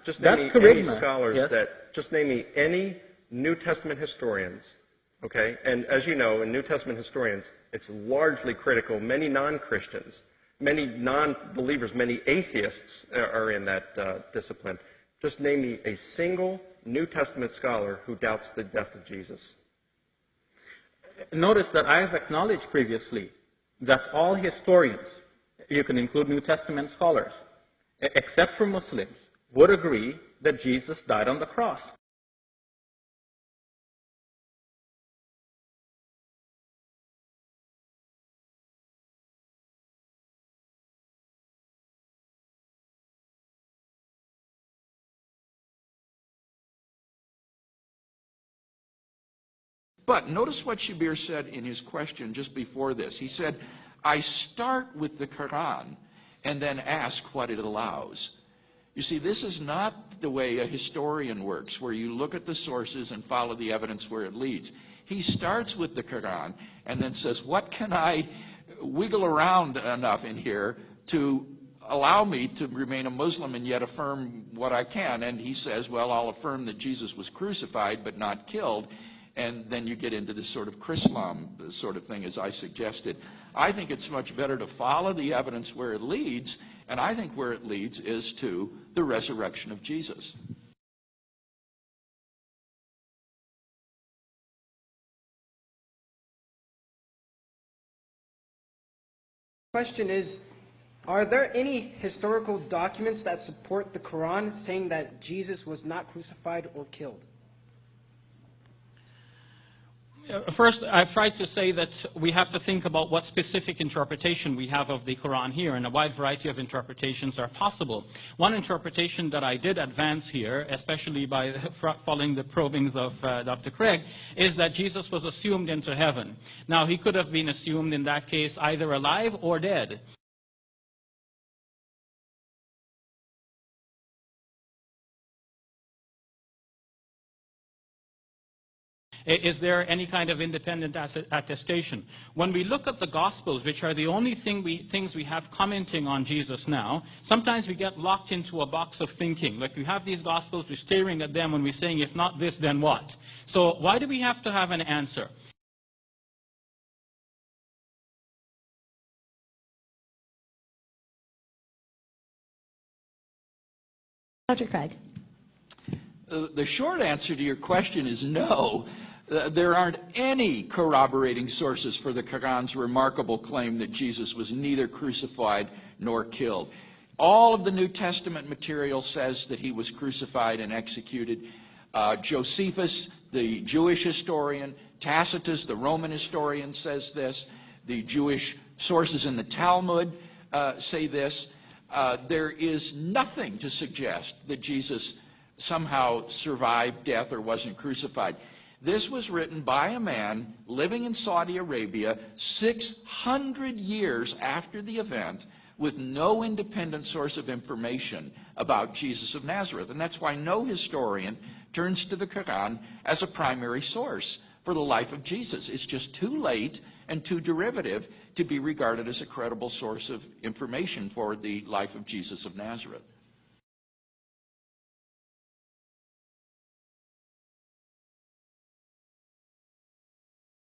Just That name me any charisma, scholars yes. just name me any New Testament historians, okay? And as you know, in New Testament historians, it's largely critical. Many non-Christians, many non-believers, many atheists are in that discipline. Just name me a single New Testament scholar who doubts the death of Jesus. Notice that I have acknowledged previously that all historians, you can include New Testament scholars, except for Muslims, would agree that Jesus died on the cross. But notice what Shabir said in his question just before this. He said, I start with the Quran and then ask what it allows. You see, this is not the way a historian works, where you look at the sources and follow the evidence where it leads. He starts with the Quran and then says, what can I wiggle around enough in here to allow me to remain a Muslim and yet affirm what I can? And he says, well, I'll affirm that Jesus was crucified but not killed. And then you get into this sort of Chrislam sort of thing, as I suggested. I think it's much better to follow the evidence where it leads, and I think where it leads is to the resurrection of Jesus. Question is, are there any historical documents that support the Quran saying that Jesus was not crucified or killed? First, I've tried to say that we have to think about what specific interpretation we have of the Quran here, and a wide variety of interpretations are possible. One interpretation that I did advance here, especially by following the probings of Dr. Craig, is that Jesus was assumed into heaven. Now, he could have been assumed in that case either alive or dead. Is there any kind of independent attestation? When we look at the Gospels, which are the only things we have commenting on Jesus now, sometimes we get locked into a box of thinking. Like we have these Gospels, we're staring at them and we're saying, if not this, then what? So why do we have to have an answer? Dr. Craig. The short answer to your question is no. There aren't any corroborating sources for the Quran's remarkable claim that Jesus was neither crucified nor killed. All of the New Testament material says that he was crucified and executed. Josephus, the Jewish historian, Tacitus, the Roman historian, says this. The Jewish sources in the Talmud say this. There is nothing to suggest that Jesus somehow survived death or wasn't crucified. This was written by a man living in Saudi Arabia 600 years after the event with no independent source of information about Jesus of Nazareth. And that's why no historian turns to the Quran as a primary source for the life of Jesus. It's just too late and too derivative to be regarded as a credible source of information for the life of Jesus of Nazareth.